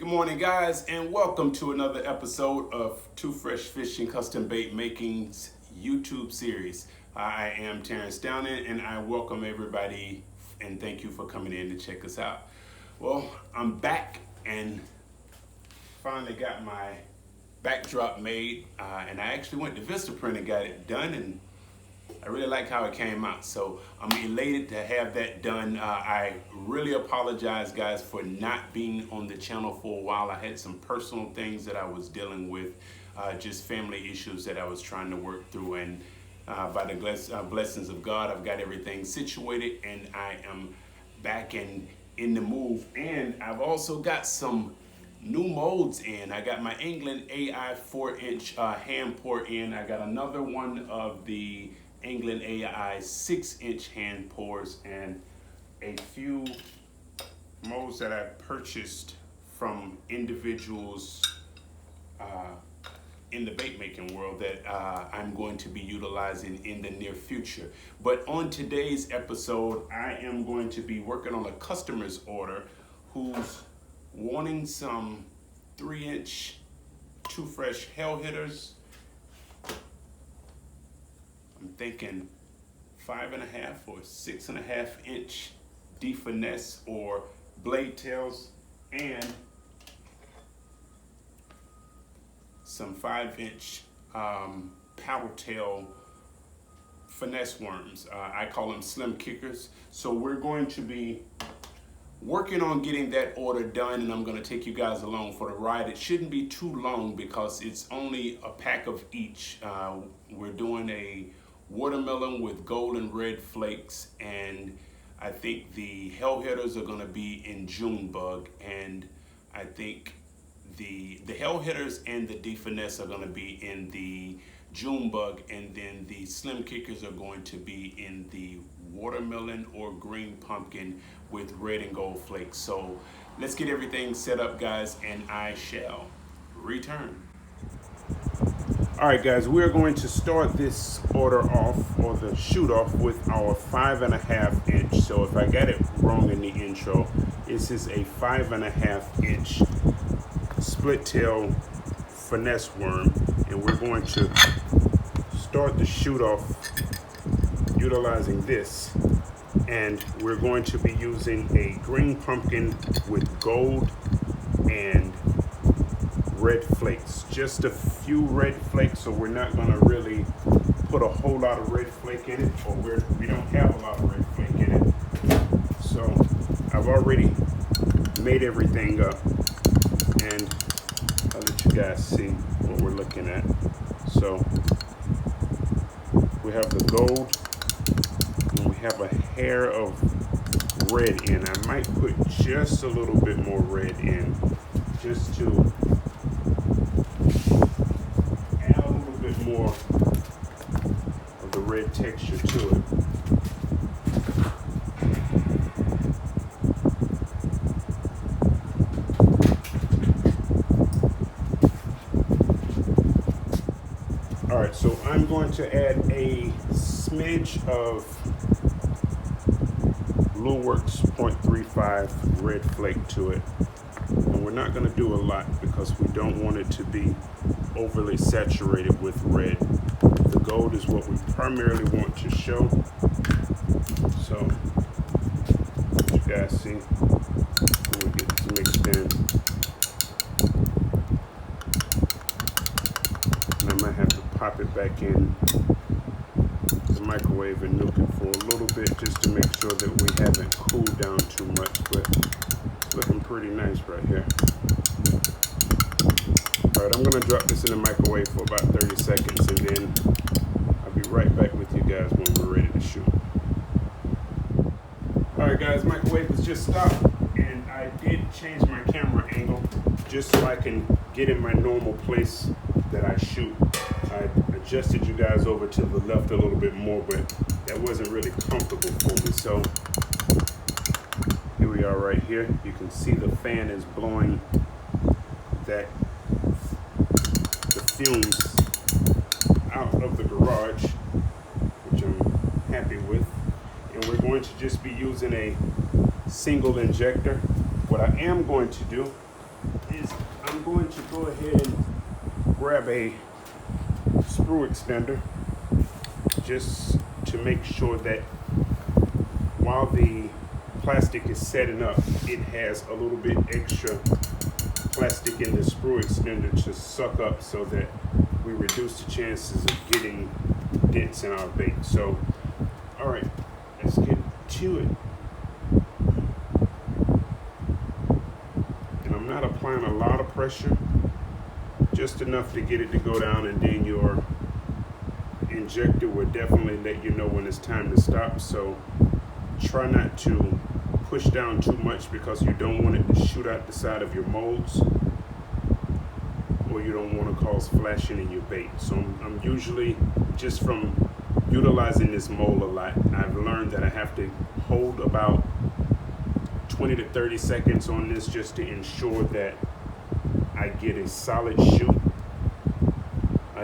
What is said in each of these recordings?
Good morning, guys, and welcome to another episode of Too Fresh Fishing Custom Bait Making's YouTube series. I am Terrence Downing, and I welcome everybody and thank you for coming in to check us out. Well, I'm back and finally got my backdrop made, and I actually went to Vistaprint and got it done, and I really like how it came out, so I'm elated to have that done. I really apologize, guys, for not being on the channel for a while. I had some personal things that I was dealing with, just family issues that I was trying to work through, and by the blessings of God, I've got everything situated, and I am back in the move. And I've also got some new molds in. I got my England AI 4-inch hand pour in. I got another one of the England AI 6-inch hand pours, and a few molds that I purchased from individuals in the bait making world that I'm going to be utilizing in the near future. But on today's episode, I am going to be working on a customer's order who's wanting some 3-inch Too Fresh hell hitters. I'm thinking 5.5 or 6.5 inch Finesse or blade tails, and some 5-inch paddle tail finesse worms. I call them slim kickers. So we're going to be working on getting that order done, and I'm going to take you guys along for the ride. It shouldn't be too long because it's only a pack of each. We're doing a watermelon with gold and red flakes, and I think the hell hitters are going to be in Junebug, and I think the hell hitters and the Finesse are going to be in the Junebug, and then the slim kickers are going to be in the watermelon or green pumpkin with red and gold flakes. So let's get everything set up, guys, and I shall return. All right, guys, we're going to start this order off, or the shoot off, with our 5.5 inch. So if I got it wrong in the intro, this is a 5.5 inch split tail finesse worm, and we're going to start the shoot off utilizing this, and we're going to be using a green pumpkin with gold and red flakes, just a few red flakes. So we're not going to really put a whole lot of red flake in it, or we don't have a lot of red flake in it. So I've already made everything up, and I'll let you guys see what we're looking at. So we have the gold, and we have a hair of red in. I might put just a little bit more red in, just to add a little bit more of the red texture to it. All right, so I'm going to add a smidge of Lulworks 0.35 red flake to it. And we're not going to do a lot because we don't want it to be overly saturated with red. The gold is what we primarily want to show. So, as you guys see, we'll get this mixed in. And I might have to pop it back in the microwave and nuke it for a little bit just to make sure that we haven't cooled down too much, but it's looking pretty nice right here. All right, I'm gonna drop this in the microwave for about 30 seconds, and then I'll be right back with you guys when we're ready to shoot. All right, guys, microwave has just stopped, and I did change my camera angle just so I can get in my normal place that I shoot. I adjusted you guys over to the left a little bit more, but that wasn't really comfortable for me. So here we are right here. You can see the fan is blowing the fumes out of the garage, which I'm happy with. And we're going to just be using a single injector. What I am going to do is I'm going to go ahead and grab a sprue extender just to make sure that while the plastic is setting up, it has a little bit extra plastic in the sprue extender to suck up so that we reduce the chances of getting dents in our bait. So, all right, let's get to it. And I'm not applying a lot of pressure, just enough to get it to go down, and then your injector will definitely let you know when it's time to stop. So try not to push down too much because you don't want it to shoot out the side of your molds, or you don't want to cause flashing in your bait. So I'm usually, just from utilizing this mold a lot, I've learned that I have to hold about 20 to 30 seconds on this just to ensure that I get a solid shoot.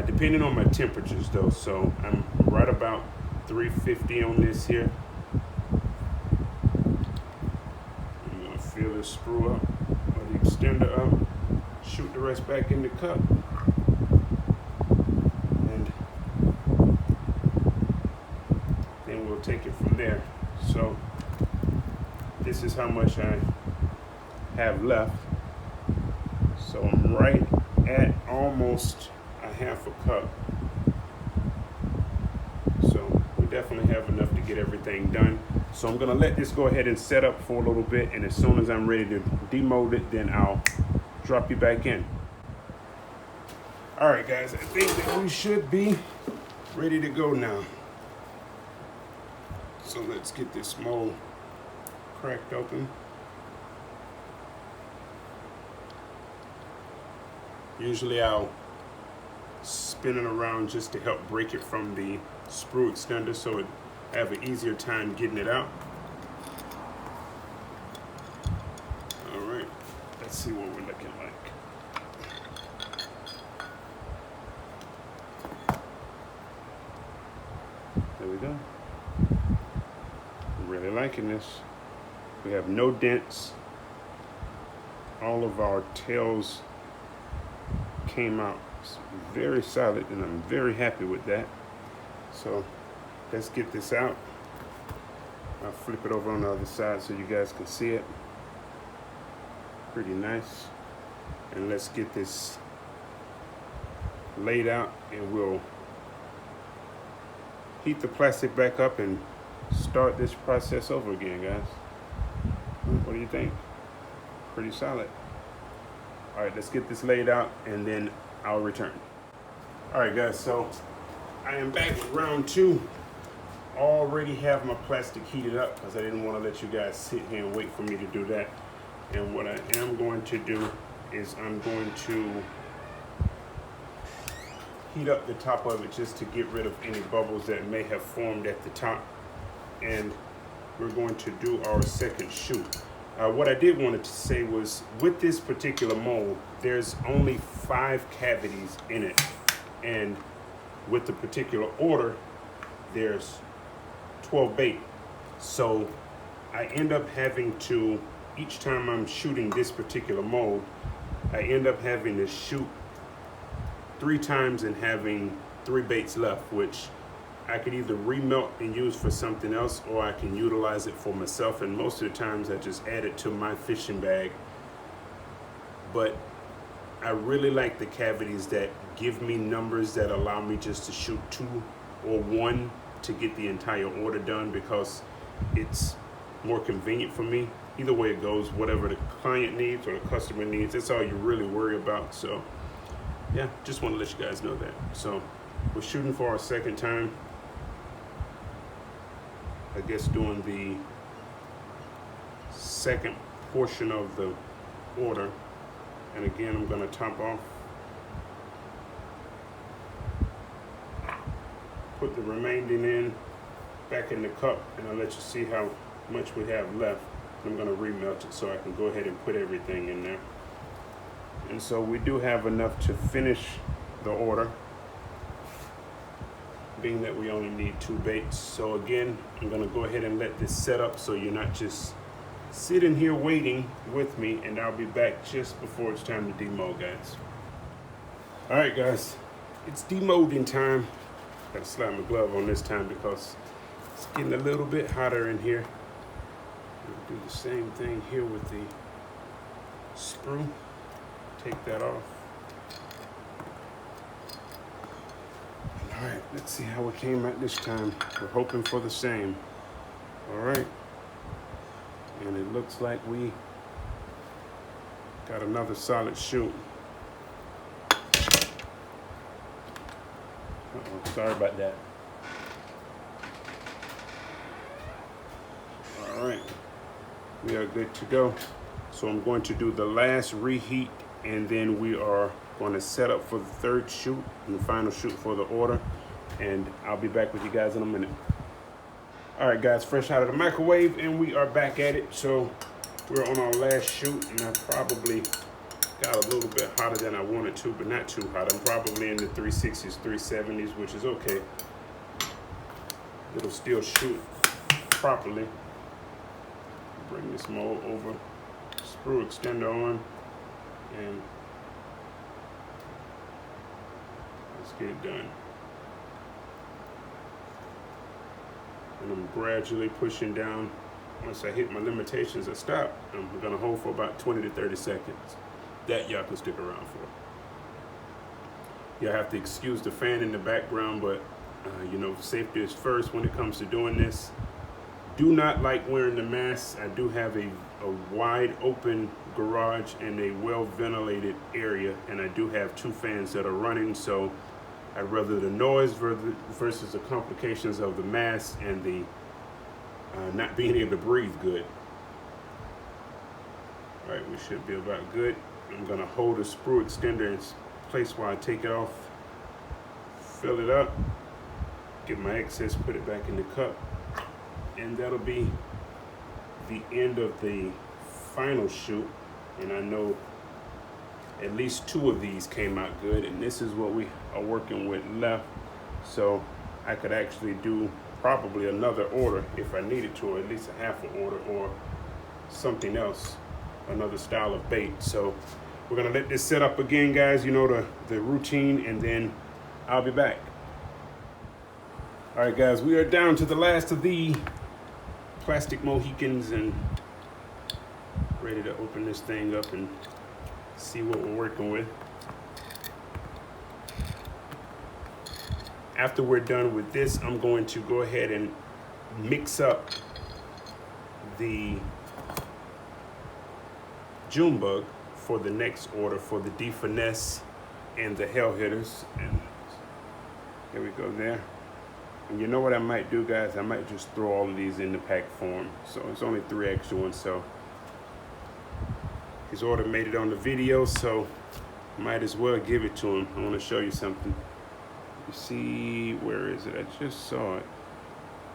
Depending on my temperatures though, so I'm right about 350 on this here. I'm gonna fill this sprue up, or the extender up, shoot the rest back in the cup, and then we'll take it from there. So this is how much I have left. So I'm right at almost a half a cup. So we definitely have enough to get everything done. So I'm gonna let this go ahead and set up for a little bit, and as soon as I'm ready to demold it, then I'll drop you back in. All right, guys, I think that we should be ready to go now. So let's get this mold cracked open. Usually I'll spin it around just to help break it from the sprue extender so I have an easier time getting it out. All right, let's see what we're looking like. There we go. I'm really liking this. We have no dents. All of our tails came out very solid, and I'm very happy with that. So let's get this out. I'll flip it over on the other side so you guys can see it. Pretty nice. And let's get this laid out, and we'll heat the plastic back up and start this process over again, guys. What do you think? Pretty solid. All right, let's get this laid out, and then I'll return. All right, guys, so I am back at round two. Already have my plastic heated up because I didn't want to let you guys sit here and wait for me to do that. And what I am going to do is I'm going to heat up the top of it just to get rid of any bubbles that may have formed at the top. And we're going to do our second shoot. What I did want to say was, with this particular mold, there's only 5 cavities in it. And with the particular order, there's 12 bait. So I end up having to, each time I'm shooting this particular mold, I end up having to shoot 3 times and having 3 baits left, which I could either remelt and use for something else, or I can utilize it for myself. And most of the times I just add it to my fishing bag. But I really like the cavities that give me numbers that allow me just to shoot 2 or 1 to get the entire order done, because it's more convenient for me. Either way it goes, whatever the client needs or the customer needs, that's all you really worry about. So yeah, just want to let you guys know that. So we're shooting for our second time. I guess doing the second portion of the order. And again, I'm going to top off. Put the remaining in back in the cup, and I'll let you see how much we have left. I'm going to remelt it so I can go ahead and put everything in there. And so we do have enough to finish the order, being that we only need 2 baits. So again, I'm going to go ahead and let this set up so you're not just sitting here waiting with me, and I'll be back just before it's time to demold, guys. All right, guys, it's demolding time. Gotta slap my glove on this time because it's getting a little bit hotter in here. We'll do the same thing here with the sprue. Take that off. All right, let's see how it came out this time. We're hoping for the same. All right. And it looks like we got another solid shoot. Uh-oh, sorry about that. All right, we are good to go. So I'm going to do the last reheat, and then we are going to set up for the third shoot and the final shoot for the order. And I'll be back with you guys in a minute. All right, guys, fresh out of the microwave, and we are back at it. So we're on our last shoot, and I probably got a little bit hotter than I wanted to, but not too hot. I'm probably in the 360s, 370s, which is okay. It'll still shoot properly. Bring this mold over, sprue extender on, and let's get it done. And I'm gradually pushing down. Once I hit my limitations, I stop. I'm gonna hold for about 20 to 30 seconds. That y'all can stick around for. Y'all have to excuse the fan in the background, but you know, safety is first when it comes to doing this. Do not like wearing the mask. I do have a wide open garage and a well ventilated area, and I do have 2 fans that are running, so I'd rather the noise versus the complications of the mask and the not being able to breathe good. All right, we should be about good. I'm gonna hold the sprue extender in place while I take it off, fill it up, get my excess, put it back in the cup, and that'll be the end of the final shoot. And I know at least 2 of these came out good, and this is what we are working with left. So I could actually do probably another order if I needed to, or at least a half an order or something else, another style of bait. So we're gonna let this set up again, guys, you know, the routine, and then I'll be back. All right, guys, we are down to the last of the plastic Mohicans and ready to open this thing up and see what we're working with. After we're done with this, I'm going to go ahead and mix up the Junebug for the next order for the Finesse and the Hell Hitters. And here we go there. And you know what I might do, guys? I might just throw all of these in the pack form. So it's only 3 extra ones, so his order made it on the video, so might as well give it to him. I want to show you something. You see, where is it? I just saw it.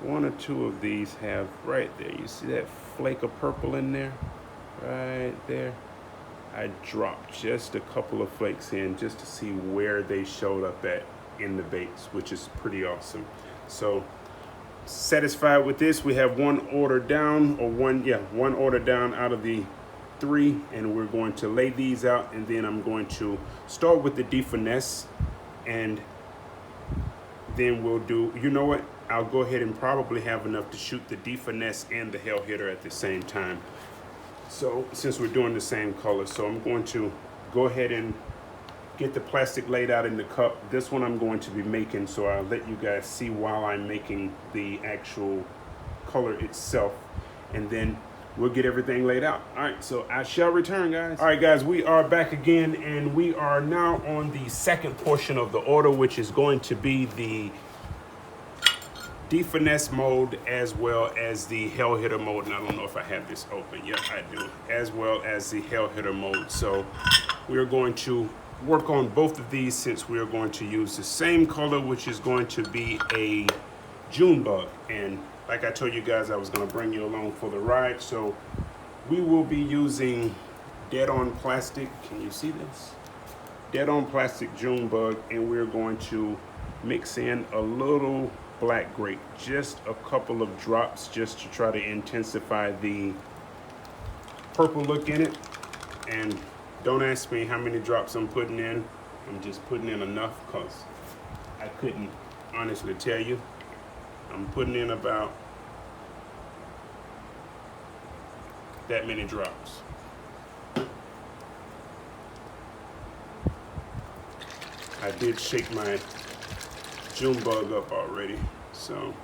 1 or 2 of these have right there. You see that flake of purple in there? Right there. I dropped just a couple of flakes in just to see where they showed up at in the baits, which is pretty awesome. So satisfied with this. We have 1 order down, or 1 order down out of the 3, and we're going to lay these out, and then I'm going to start with the Finesse, and then we'll do, you know what, I'll go ahead and probably have enough to shoot the Finesse and the Hell Hitter at the same time. So since we're doing the same color, so I'm going to go ahead and get the plastic laid out in the cup. This one I'm going to be making, so I'll let you guys see while I'm making the actual color itself, and then we'll get everything laid out. All right, so I shall return, guys. All right, guys, we are back again, and we are now on the second portion of the order, which is going to be the Finesse mode as well as the Hell Hitter mode. And I don't know if I have this open. Yep, I do. As well as the Hell Hitter mode. So we're going to work on both of these since we are going to use the same color, which is going to be a Junebug. And like I told you guys, I was going to bring you along for the ride. So we will be using dead on plastic. Can you see this? Dead on plastic Junebug, and we're going to mix in a little black grape, just a couple of drops, just to try to intensify the purple look in it. And don't ask me how many drops I'm putting in. I'm just putting in enough because I couldn't honestly tell you. I'm putting in about that many drops. I did shake my Junebug up already, so,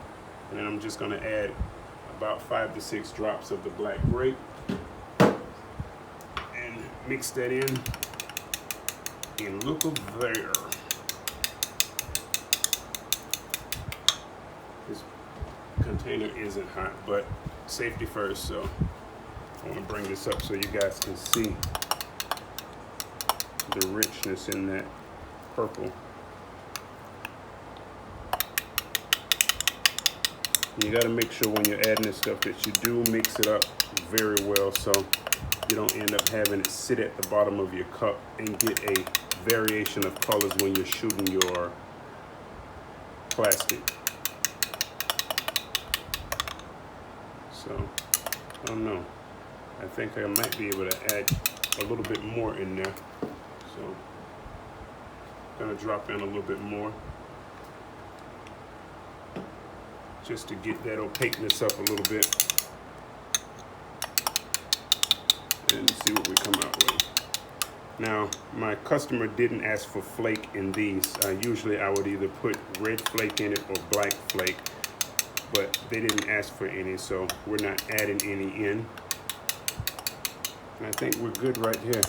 and then I'm just gonna add about 5 to 6 drops of the black grape and mix that in. And look over there. This container isn't hot, but safety first, so I want to bring this up so you guys can see the richness in that purple. You got to make sure when you're adding this stuff that you do mix it up very well so you don't end up having it sit at the bottom of your cup and get a variation of colors when you're shooting your plastic. So, I don't know. I think I might be able to add a little bit more in there. So, I'm gonna drop in a little bit more just to get that opaqueness up a little bit and see what we come out with. Now, my customer didn't ask for flake in these. Usually I would either put red flake in it or black flake, but they didn't ask for any, so we're not adding any in. And I think we're good right here.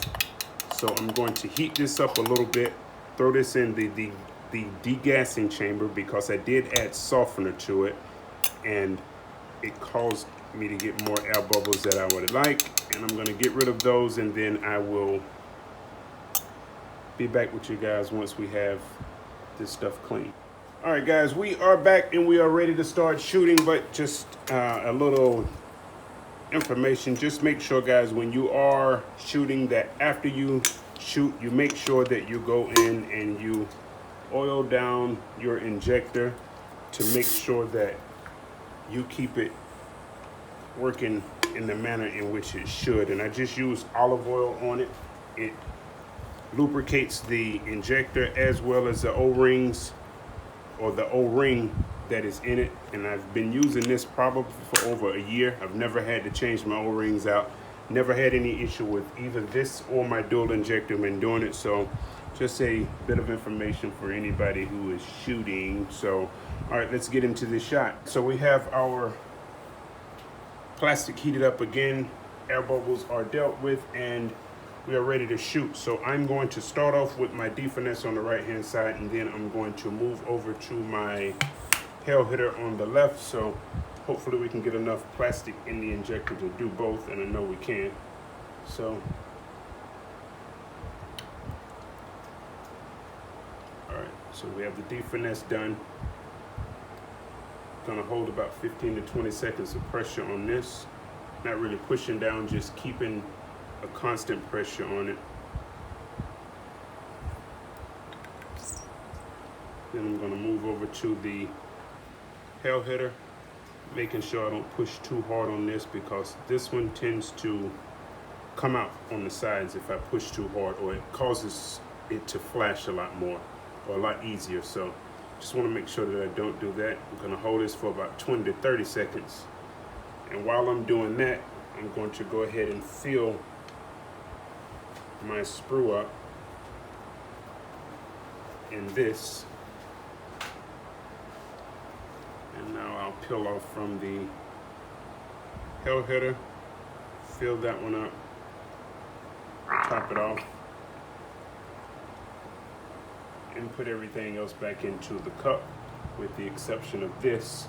So I'm going to heat this up a little bit, throw this in the degassing chamber because I did add softener to it and it caused me to get more air bubbles that I would like. And I'm gonna get rid of those and then I will be back with you guys once we have this stuff clean. All right, guys, we are back and we are ready to start shooting, but just a little information. Just make sure, guys, when you are shooting that after you shoot, you make sure that you go in and you oil down your injector to make sure that you keep it working in the manner in which it should. And I just used olive oil on it. It lubricates the injector as well as the O-rings or the O-ring that is in it. And I've been using this probably for over a year. I've never had to change my O-rings out. Never had any issue with either this or my dual injector when doing it. So just a bit of information for anybody who is shooting. So, all right, let's get into this shot. So we have our plastic heated up again. Air bubbles are dealt with and we are ready to shoot. So I'm going to start off with my Finesse on the right hand side and then I'm going to move over to my hell hitter on the left. So hopefully we can get enough plastic in the injector to do both, and I know we can. So, all right, so we have the Finesse done. Gonna hold about 15 to 20 seconds of pressure on this. Not really pushing down, just keeping a constant pressure on it. Then I'm gonna move over to the hell hitter, making sure I don't push too hard on this because this one tends to come out on the sides if I push too hard, or it causes it to flash a lot more or a lot easier. So just want to make sure that I don't do that. I'm going to hold this for about 20 to 30 seconds. And while I'm doing that, I'm going to go ahead and fill my sprue up in this. And now I'll peel off from the hell hitter, fill that one up, top it off, and put everything else back into the cup with the exception of this.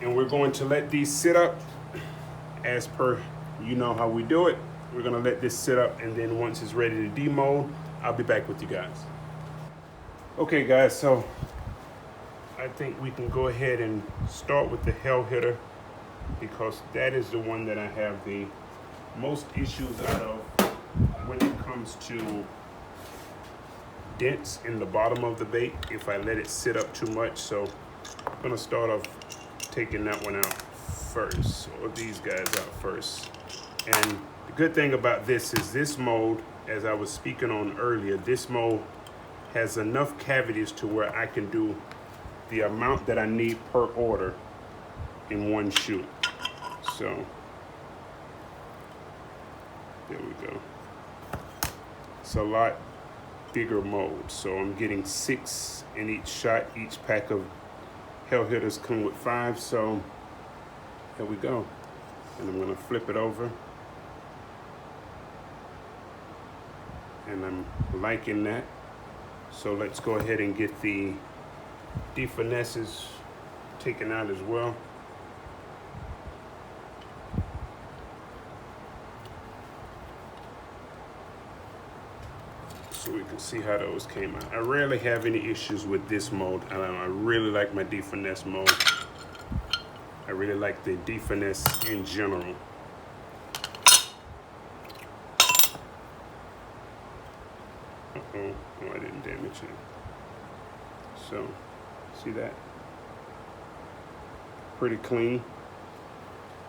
And we're going to let these sit up as per, you know how we do it. We're gonna let this sit up and then once it's ready to demold, I'll be back with you guys. Okay guys, so I think we can go ahead and start with the hell hitter because that is the one that I have the most issues out of when it comes to dents in the bottom of the bait if I let it sit up too much. So I'm gonna start off taking that one out first, or these guys out first. And the good thing about this is this mold, as I was speaking on earlier, this mold has enough cavities to where I can do the amount that I need per order in one shoot. So there we go. It's a lot bigger mold. So I'm getting 6 in each shot. Each pack of hell hitters come with 5. So there we go. And I'm gonna flip it over. And I'm liking that. So let's go ahead and get the Finesses taken out as well. So we can see how those came out. I rarely have any issues with this mold. I really like my Finesse mold. I really like the Finesse in general. Uh-oh, oh, I didn't damage it. So, see that? Pretty clean.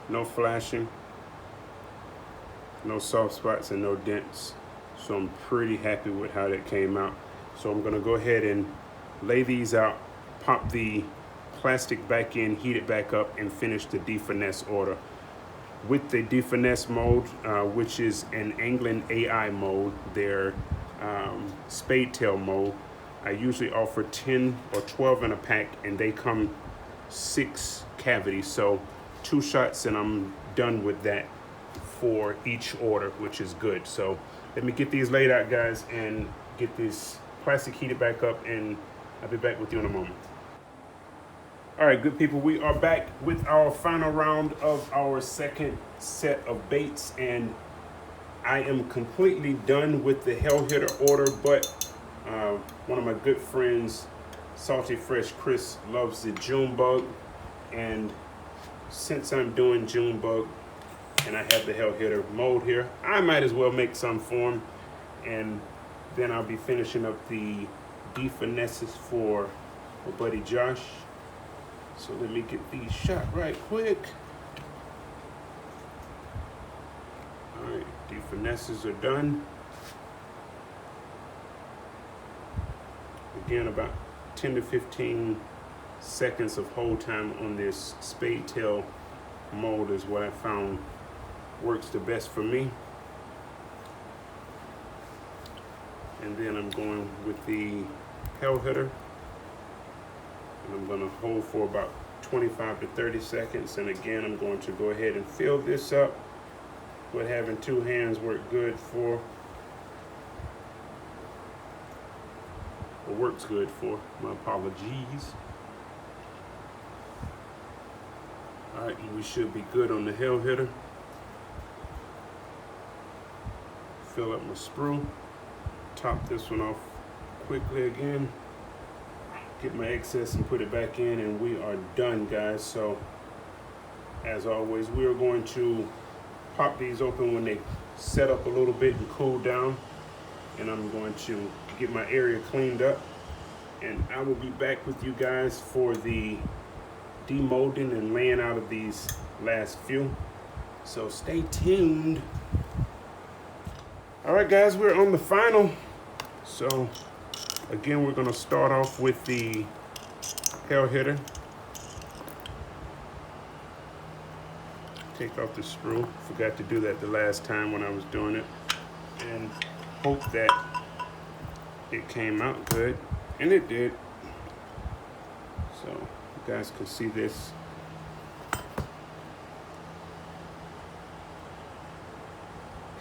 No flashing. No soft spots and no dents. So I'm pretty happy with how that came out. So I'm gonna go ahead and lay these out, pop the plastic back in, heat it back up, and finish the Finesse order. With the Finesse mold, which is an England AI mold, their spade tail mold, I usually offer 10 or 12 in a pack, and they come 6 cavities. So 2 shots and I'm done with that for each order, which is good. So let me get these laid out, guys, and get this plastic heated back up, and I'll be back with you in a moment. All right, good people, we are back with our final round of our second set of baits, and I am completely done with the hell hitter order, but one of my good friends, Salty Fresh Chris, loves the Junebug, and since I'm doing Junebug and I have the hell hitter mold here, I might as well make some for him, and then I'll be finishing up the Finesses for my buddy Josh. So let me get these shot right quick. All right, Finesses are done. Again, about 10 to 15 seconds of hold time on this spade tail mold is what I found works the best for me. And then I'm going with the hell hitter. And I'm gonna hold for about 25 to 30 seconds. And again, I'm going to go ahead and fill this up. What having 2 hands work good for, or works good for, my apologies. All right, and we should be good on the hell hitter. Fill up my sprue, top this one off quickly again, get my excess and put it back in, and we are done, guys. So as always, we are going to pop these open when they set up a little bit and cool down, and I'm going to get my area cleaned up, and I will be back with you guys for the demolding and laying out of these last few. So stay tuned. All right, guys, we're on the final. So again, we're gonna start off with the hell hitter. Take off the sprue. Forgot to do that the last time when I was doing it, and hope that it came out good, and it did. So you guys can see this.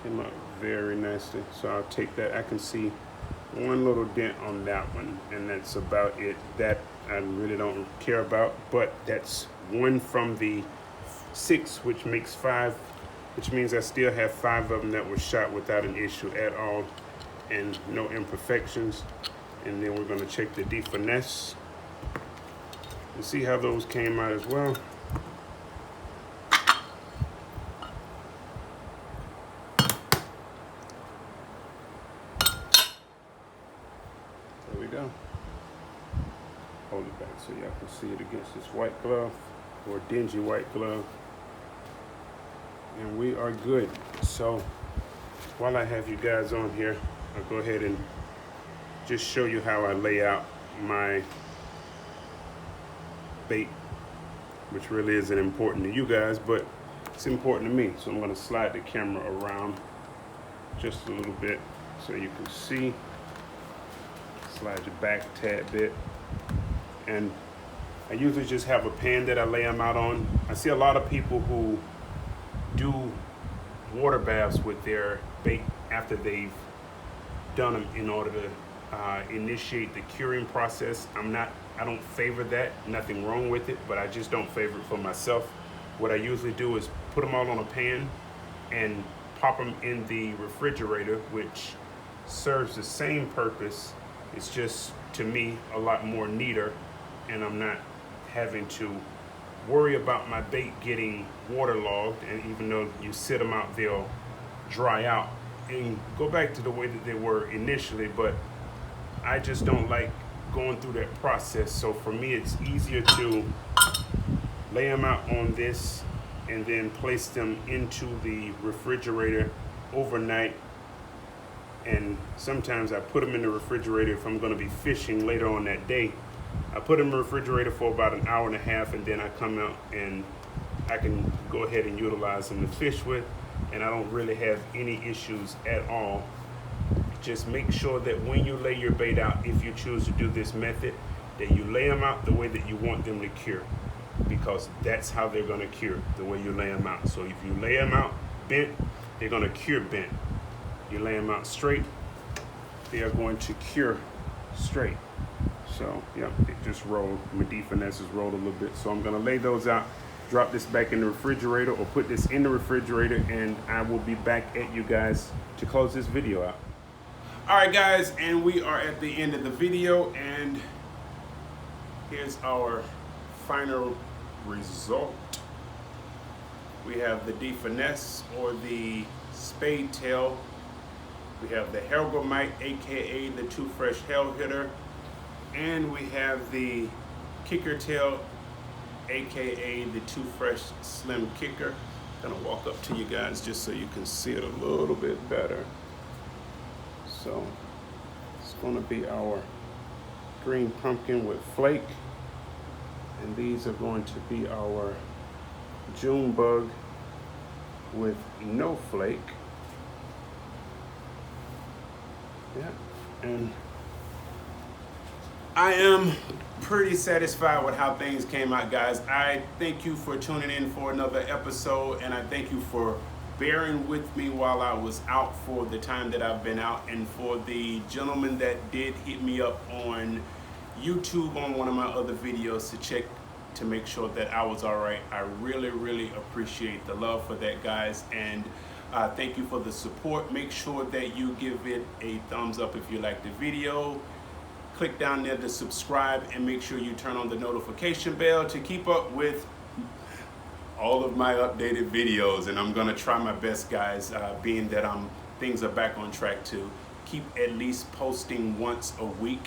Came out very nicely. So I'll take that. I can see one little dent on that one, and that's about it. That I really don't care about, but that's 1 from the 6, which makes 5, which means I still have 5 of them that were shot without an issue at all and no imperfections. And then we're going to check the Finesse and see how those came out as well. There we go. Hold it back so y'all can see it against this white glove, or dingy white glove. and we are good. So while I have you guys on here, I'll go ahead and just show you how I lay out my bait, which really isn't important to you guys, but it's important to me. So I'm going to slide the camera around just a little bit so you can see. Slide your back a tad bit. And I usually just have a pan that I lay them out on. I see a lot of people who do water baths with their bait after they've done them in order to initiate the curing process. I don't favor that, nothing wrong with it, but I just don't favor it for myself. What I usually do is put them all on a pan and pop them in the refrigerator, which serves the same purpose. It's just, to me, a lot more neater, and I'm not having to worry about my bait getting waterlogged, and even though you sit them out, they'll dry out and go back to the way that they were initially, but I just don't like going through that process. So for me, it's easier to lay them out on this and then place them into the refrigerator overnight. And sometimes I put them in the refrigerator if I'm going to be fishing later on that day. I put them in the refrigerator for about an hour and a half, and then I come out and I can go ahead and utilize them to fish with, and I don't really have any issues at all. Just make sure that when you lay your bait out, if you choose to do this method, that you lay them out the way that you want them to cure, because that's how they're going to cure, the way you lay them out. So if you lay them out bent, they're going to cure bent. You lay them out straight, they are going to cure straight. So yeah, it just rolled. My Finesse has rolled a little bit. So I'm going to lay those out, drop this back in the refrigerator, or put this in the refrigerator, and I will be back at you guys to close this video out. All right, guys, and we are at the end of the video, and here's our final result. We have the Finesse, or the spade tail. We have the Helgomite, aka the Too Fresh Hell Hitter, and we have the kicker tail, aka the Too Fresh Slim Kicker. I'm gonna walk up to you guys just so you can see it a little bit better. So it's going to be our green pumpkin with flake, and these are going to be our Junebug with no flake. Yeah, and I am pretty satisfied with how things came out, guys. I thank you for tuning in for another episode, and I thank you for bearing with me while I was out for the time that I've been out, and for the gentleman that did hit me up on YouTube on one of my other videos to check to make sure that I was all right. I really appreciate the love for that, guys, and thank you for the support. Make sure that you give it a thumbs up if you like the video. Click down there to subscribe, and make sure you turn on the notification bell to keep up with all of my updated videos. And I'm gonna try my best, guys, being that things are back on track, to keep at least posting once a week,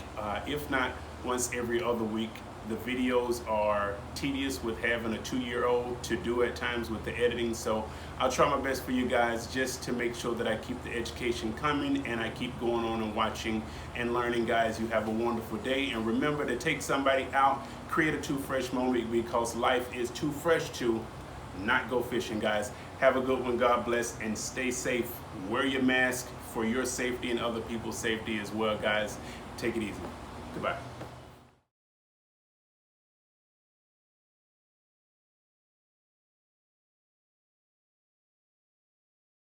if not once every other week. The videos are tedious with having a 2-year-old to do at times with the editing, so I'll try my best for you guys, just to make sure that I keep the education coming and I keep going on and watching and learning, guys. You have a wonderful day, and remember to take somebody out, create a Too Fresh moment, because life is too fresh to not go fishing, guys. Have a good one. God bless, and stay safe. Wear your mask for your safety and other people's safety as well, guys. Take it easy. Goodbye.